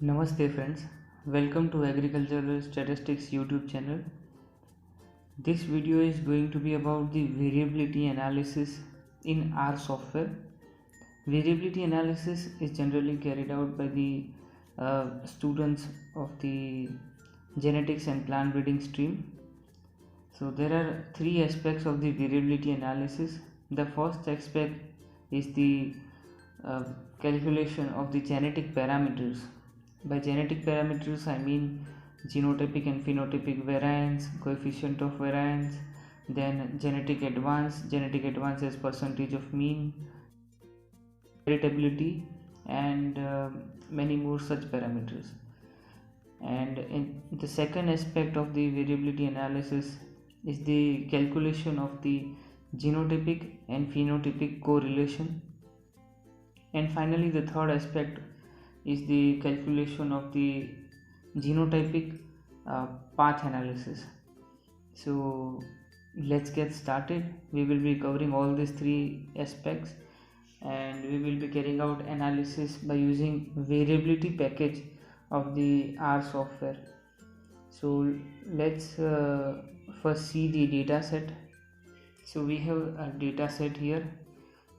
Namaste friends, welcome to Agricultural Statistics YouTube channel. This video is going to be about the variability analysis in R software. Variability analysis is generally carried out by the students of the genetics and plant breeding stream. So there are three aspects of the variability analysis. The first aspect is the calculation of the genetic parameters. By genetic parameters I mean genotypic and phenotypic variance, coefficient of variance, then genetic advance as percentage of mean, heritability, and many more such parameters. And in the second aspect of the variability analysis is the calculation of the genotypic and phenotypic correlation. And finally the third aspect is the calculation of the genotypic path analysis. So let's get started. We will be covering all these three aspects and we will be carrying out analysis by using variability package of the R software. So let's first see the data set. So we have a data set here.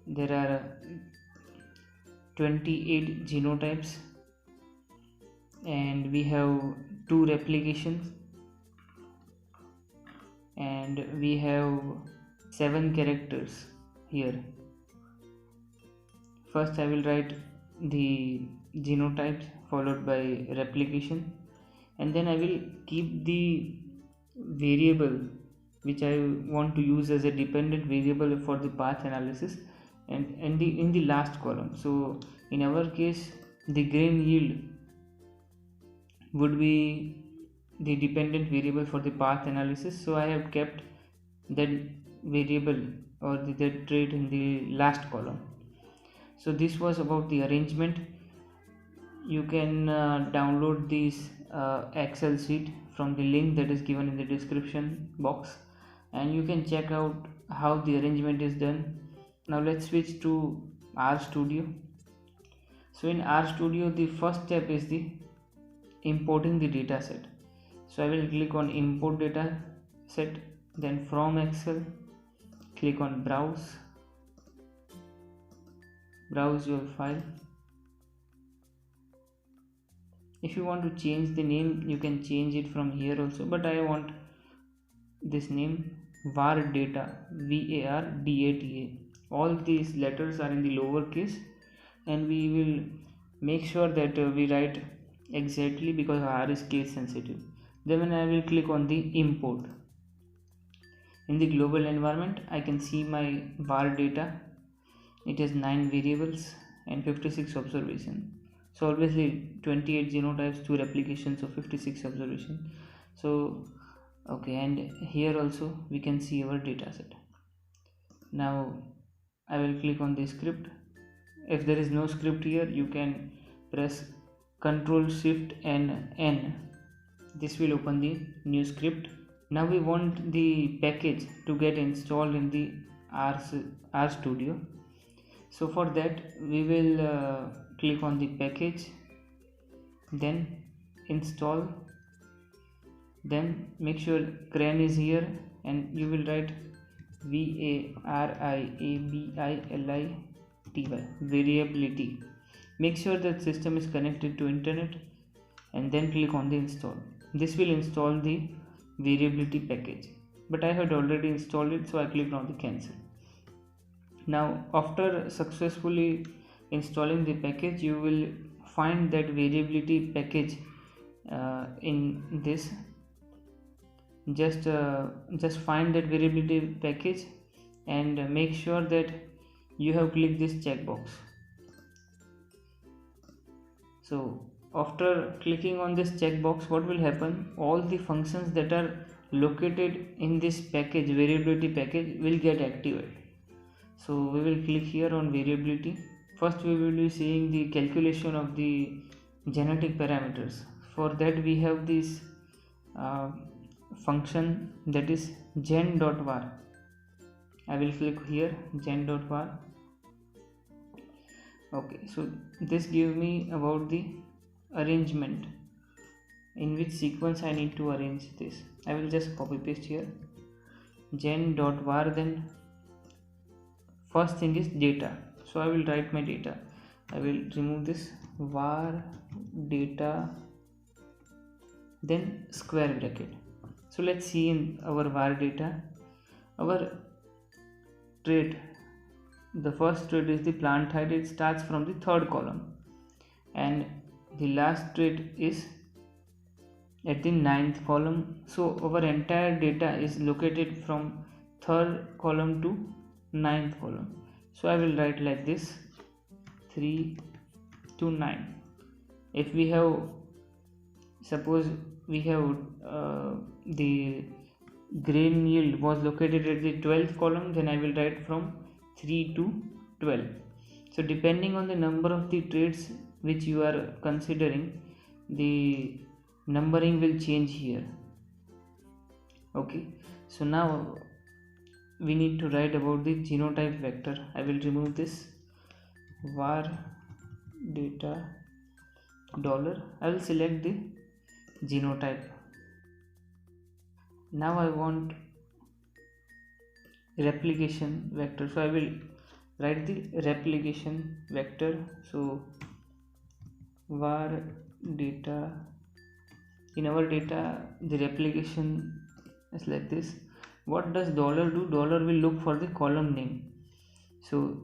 There are 28 genotypes and we have 2 replications and we have 7 characters here. First I will write the genotypes followed by replication, and then I will keep the variable which I want to use as a dependent variable for the path analysis and in the last column. So in our case the grain yield would be the dependent variable for the path analysis, so I have kept that variable or that trait in the last column. So this was about the arrangement. You can download this Excel sheet from the link that is given in the description box and you can check out how the arrangement is done. Now let's switch to RStudio. So in RStudio the first step is the importing the data set. So I will click on import data set, then from Excel click on browse your file. If you want to change the name you can change it from here also, but I want this name var data, VARDATA. All these letters are in the lower case and we will make sure that we write exactly because R is case sensitive. Then I will click on the import. In the global environment I can see my var data. It has 9 variables and 56 observation. So obviously 28 genotypes, 2 replications of 56 observation. So okay, and here also we can see our data set. Now I will click on the script. If there is no script here you can press Ctrl Shift and N. This will open the new script. Now we want the package to get installed in the RStudio. So for that we will click on the package, then install, then make sure CRAN is here and you will write VARIABILITY, variability. Make sure that system is connected to internet and then click on the install. This will install the variability package, but I had already installed it, so I clicked on the cancel. Now after successfully installing the package you will find that variability package in this. Just find that variability package and make sure that you have clicked this checkbox. So after clicking on this checkbox, what will happen? All the functions that are located in this package, variability package, will get activated. So we will click here on variability. First we will be seeing the calculation of the genetic parameters. For that we have this function, that is gen.var. I will click here gen.var. Okay, so this gives me about the arrangement, in which sequence I need to arrange this. I will just copy paste here gen.var. Then first thing is data, so I will write my data. I will remove this var data, then square bracket. So let's see in our var data, our trait, the first trait is the plant height. It starts from the third column, and the last trait is at the ninth column. So our entire data is located from third column to ninth column. So I will write like this 3 to 9. If we have, suppose we have the grain yield was located at the 12th column, then I will write from 3 to 12. So depending on the number of the traits which you are considering, the numbering will change here. Okay, so now we need to write about the genotype vector. I will remove this var data dollar. I will select the genotype. Now I want replication vector, so I will write the replication vector. So var data, in our data the replication is like this. What does dollar do? Dollar will look for the column name. So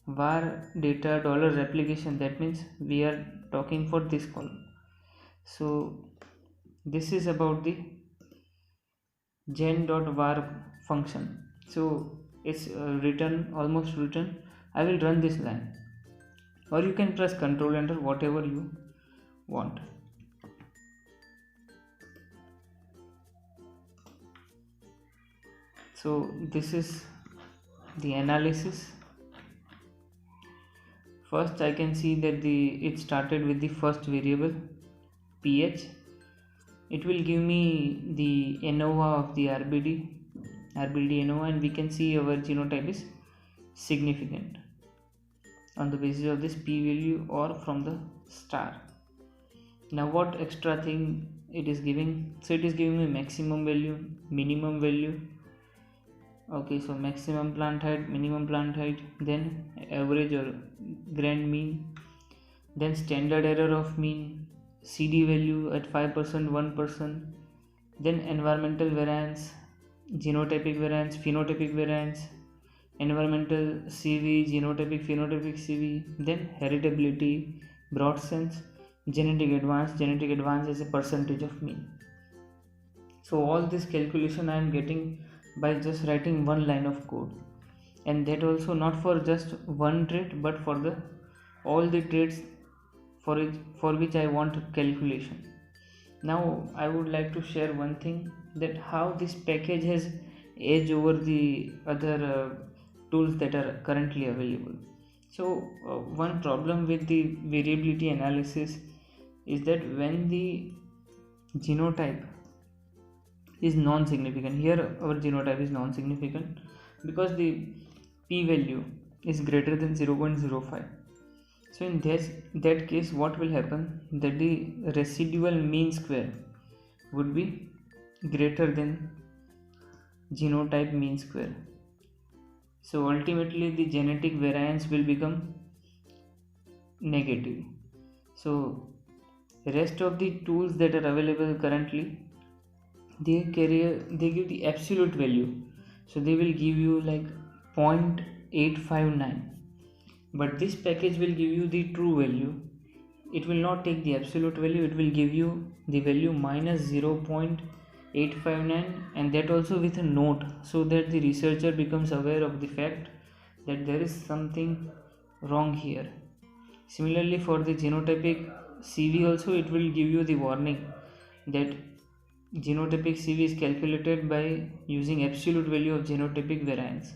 var data dollar replication, that means we are talking for this column. So this is about the gen.var function. So it's written, almost written. I will run this line, or you can press Ctrl Enter, whatever you want. So this is the analysis. First I can see that it started with the first variable pH. It will give me the ANOVA of the RBD ANOVA, and we can see our genotype is significant on the basis of this p value or from the star. Now what extra thing it is giving? So it is giving me maximum value, minimum value. Okay, so maximum plant height, minimum plant height, then average or grand mean, then standard error of mean, CD value at 5%, 1%, then environmental variance, genotypic variance, phenotypic variance, environmental CV, genotypic, phenotypic CV, then heritability, broad sense, genetic advance as a percentage of mean. So all this calculation I am getting by just writing one line of code, and that also not for just one trait but for the all the traits for which I want calculation. Now I would like to share one thing, that how this package has edge over the other tools that are currently available. So one problem with the variability analysis is that when the genotype is non-significant, here our genotype is non-significant because the p value is greater than 0.05. so in that case what will happen, that the residual mean square would be greater than genotype mean square. So ultimately the genetic variance will become negative. So rest of the tools that are available currently, they give the absolute value, so they will give you like 0.859, but this package will give you the true value. It will not take the absolute value, it will give you the value minus 0.859, and that also with a note, so that the researcher becomes aware of the fact that there is something wrong here. Similarly for the genotypic CV also, it will give you the warning that genotypic CV is calculated by using absolute value of genotypic variance.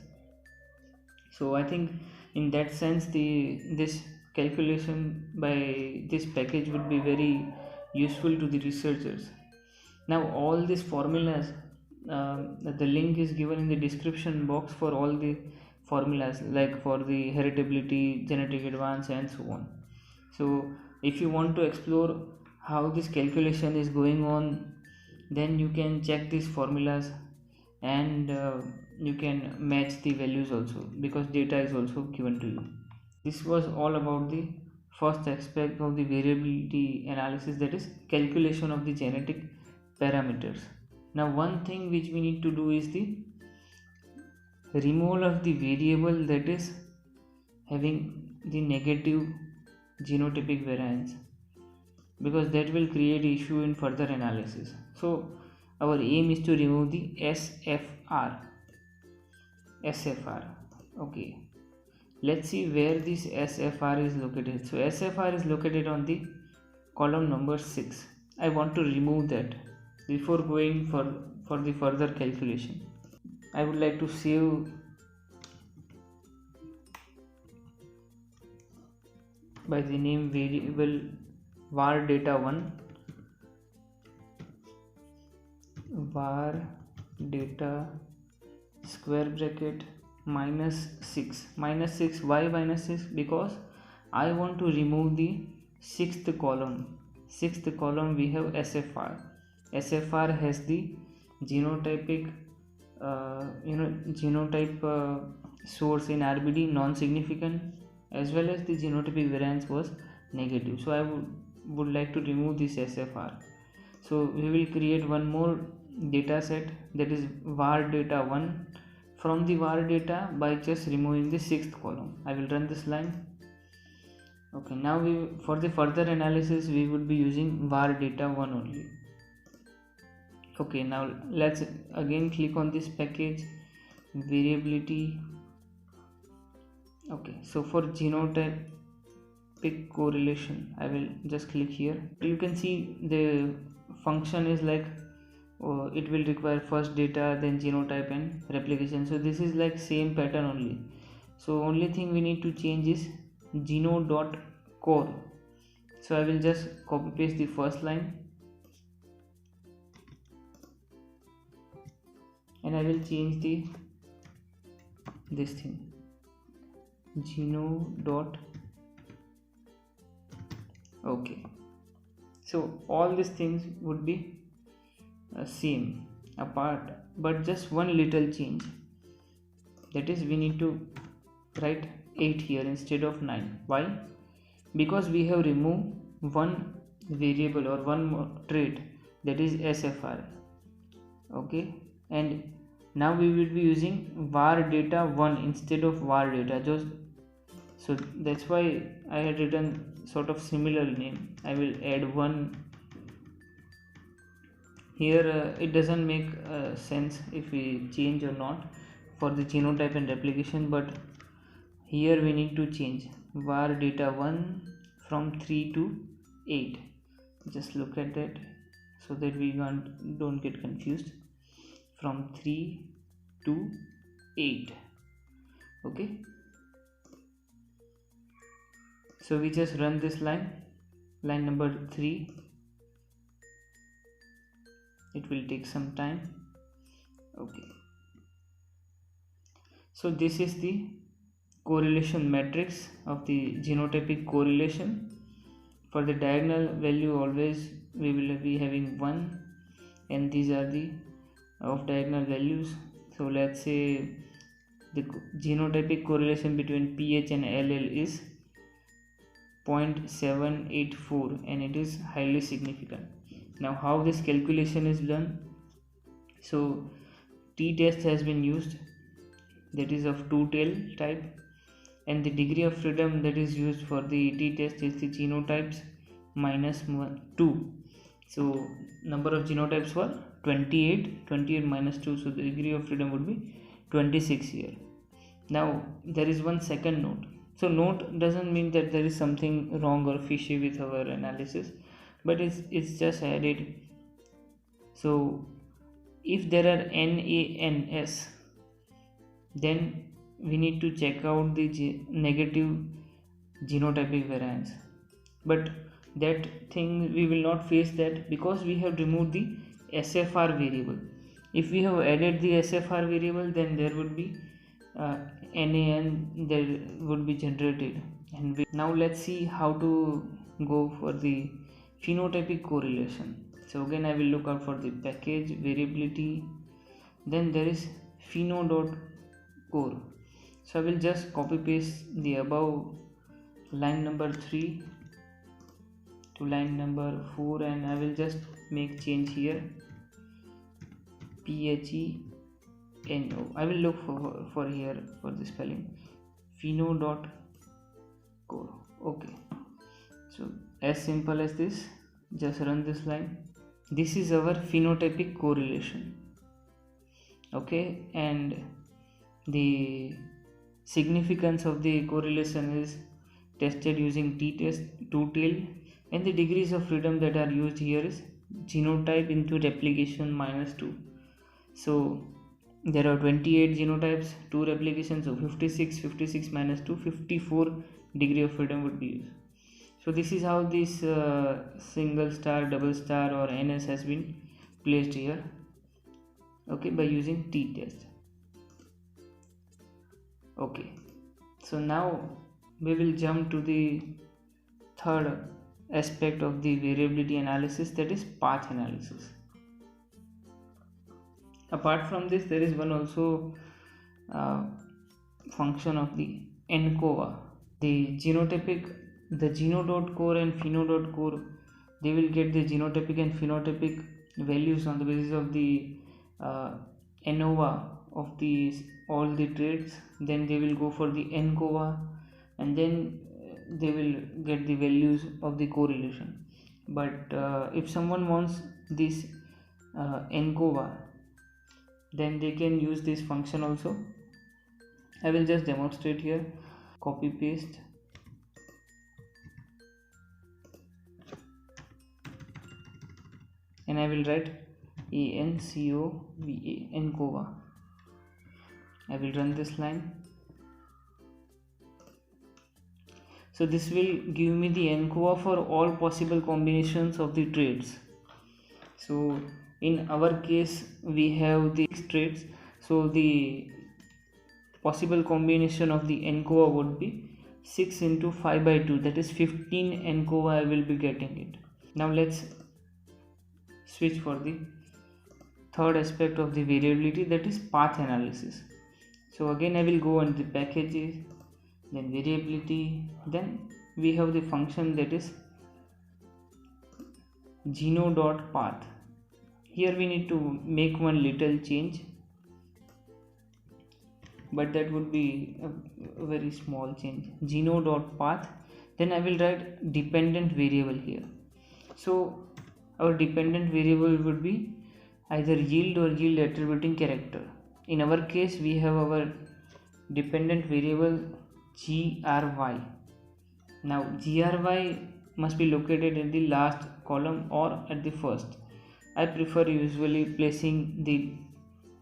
So I think in that sense this calculation by this package would be very useful to the researchers. Now all these formulas, the link is given in the description box for all the formulas, like for the heritability, genetic advance and so on. So If you want to explore how this calculation is going on, then you can check these formulas, and you can match the values also, because data is also given to you. This was all about the first aspect of the variability analysis, that is calculation of the genetic parameters. Now one thing which we need to do is the removal of the variable that is having the negative genotypic variance, because that will create issue in further analysis. So our aim is to remove the SFR. Okay, let's see where this SFR is located. So SFR is located on the column number 6. I want to remove that before going for the further calculation. I would like to save by the name variable var data1, var data square bracket -6. Why -6? Because I want to remove the sixth column. We have SFR. SFR has the genotypic genotype source in RBD non-significant, as well as the genotypic variance was negative. So I would like to remove this SFR. So we will create one more data set, that is var data1 from the var data, by just removing the sixth column. I will run this line. Okay, now for the further analysis we would be using var data1 only. Okay, now let's again click on this package, variability. Okay, so for genotypic correlation I will just click here. You can see the function is like it will require first data, then genotype and replication. So this is like same pattern only. So only thing we need to change is geno.core. So I will just copy paste the first line, and I will change this thing, geno dot. Okay, so all these things would be same apart, but just one little change, that is we need to write 8 here instead of 9. Why? Because we have removed one variable or one more trait, that is SFR. Okay, and now we will be using var data1 instead of var data. So that's why I had written sort of similar name. I will add one here. It doesn't make sense if we change or not for the genotype and replication, but here we need to change var data1 from 3 to 8. Just look at that so that we don't get confused. From 3 to 8. Okay, so we just run this line number 3. It will take some time. Okay, so this is the correlation matrix of the genotypic correlation. For the diagonal value always we will be having 1, and these are the of diagonal values. So let's say the genotypic correlation between pH and LL is 0.784, and it is highly significant. Now how this calculation is done? So t-test has been used, that is of two-tail type, and the degree of freedom that is used for the t-test is the genotypes -2. So number of genotypes were 28 minus 2, so the degree of freedom would be 26 here. Now there is one second note. So note doesn't mean that there is something wrong or fishy with our analysis, but it's just added. So if there are NANS, then we need to check out the negative genotypic variance, but that thing we will not face that, because we have removed the SFR variable. If we have added the SFR variable, then there would be NAN that would be generated. And now let's see how to go for the phenotypic correlation. So again I will look out for the package variability, then there is pheno.core. So I will just copy paste the above line number 3 to line number 4, and I will just make change here, PHENO. I will look for here for the spelling pheno.core. Okay, so as simple as this, just run this line. This is our phenotypic correlation. Okay, and the significance of the correlation is tested using t-test, two-tailed, and the degrees of freedom that are used here is genotype into replication -2. So there are 28 genotypes, 2 replications, so 56 minus 2, 54 degree of freedom would be used. So this is how this single star, double star or NS has been placed here, okay, by using t-test. Okay, so now we will jump to the third aspect of the variability analysis, that is path analysis. Apart from this, there is one also function of the ANCOVA. The geno.core and pheno.core, they will get the genotypic and phenotypic values on the basis of the ANOVA of these all the traits. Then they will go for the ANCOVA, and then they will get the values of the correlation. But if someone wants this ANCOVA, then they can use this function also. I will just demonstrate here, copy paste, and I will write ANCOVA, ANCOVA. I will run this line. So this will give me the ANCOVA for all possible combinations of the traits. So in our case we have the 6 traits, so the possible combination of the ANCOVA would be 6 into 5 by 2, that is 15 ANCOVA I will be getting it. Now let's switch for the third aspect of the variability, that is path analysis. So again I will go on the packages, then variability, then we have the function that is geno.path. Here we need to make one little change, but that would be a very small change, geno.path. Then I will write dependent variable here. So our dependent variable would be either yield or yield attributing character. In our case we have our dependent variable GRY. Now GRY must be located in the last column or at the first. I prefer usually placing the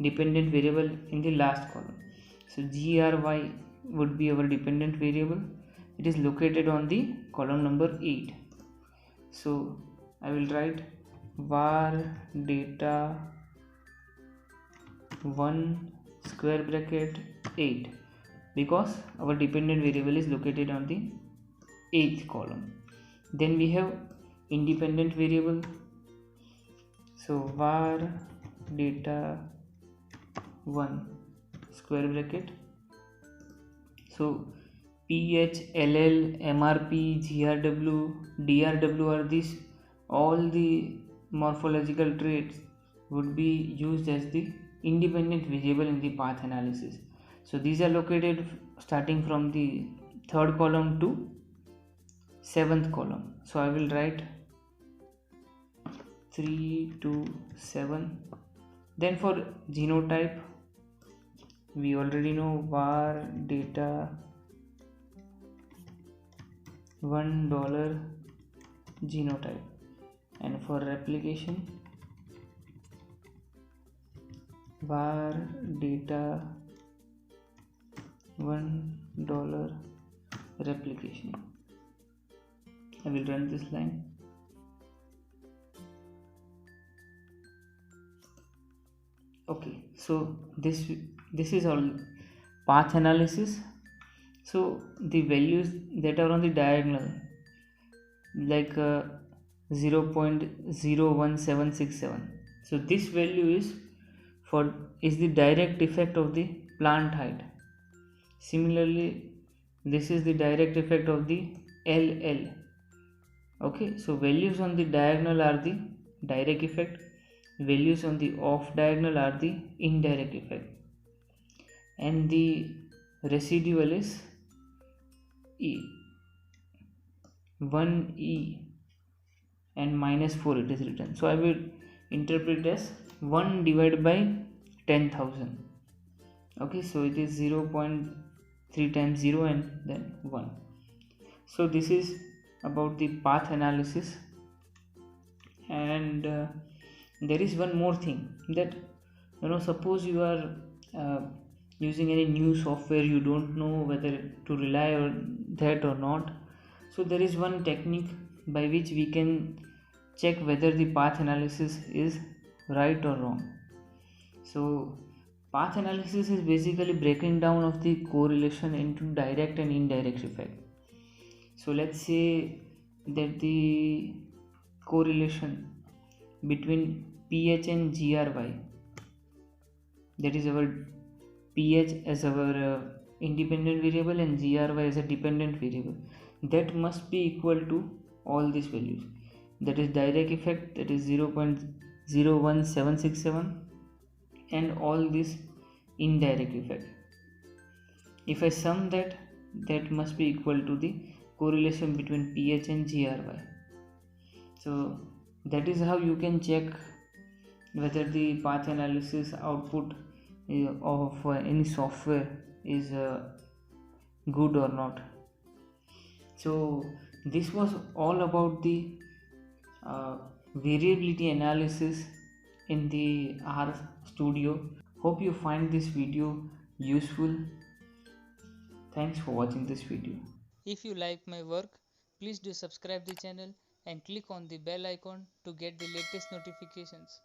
dependent variable in the last column. So GRY would be our dependent variable. It is located on the column number 8. So I will write var data 1 square bracket 8, because our dependent variable is located on the 8th column. Then we have independent variable, so var data 1 square bracket, so PH, LL, MRP, GRW, DRW are these all the morphological traits would be used as the independent variable in the path analysis. So these are located starting from the 3rd column to 7th column. So I will write 3 to 7. Then for genotype, we already know var data $1 genotype, and for replication var data $1 replication. I will run this line. Okay, so this is all path analysis. So the values that are on the diagonal, like 0.01767. So this value is the direct effect of the plant height. Similarly, this is the direct effect of the LL. Okay, so values on the diagonal are the direct effect, values on the off diagonal are the indirect effect, and the residual is E 1E and -4 it is written. So I will interpret as 1 divided by 10,000. Okay, so it is 0.3 times 0 and then 1. So this is about the path analysis. And there is one more thing, that suppose you are uh, using any new software, you don't know whether to rely on that or not. So there is one technique by which we can check whether the path analysis is right or wrong. So path analysis is basically breaking down of the correlation into direct and indirect effect. So let's say that the correlation between pH and GRY, that is our pH as our independent variable and GRY as a dependent variable, that must be equal to all these values. That is direct effect, that is 0.01767, and all this indirect effect. If I sum that, that must be equal to the correlation between pH and GRY. So that is how you can check whether the path analysis output of any software is good or not. So this was all about the variability analysis in the R Studio. Hope you find this video useful. Thanks for watching this video. If you like my work, please do subscribe the channel and click on the bell icon to get the latest notifications.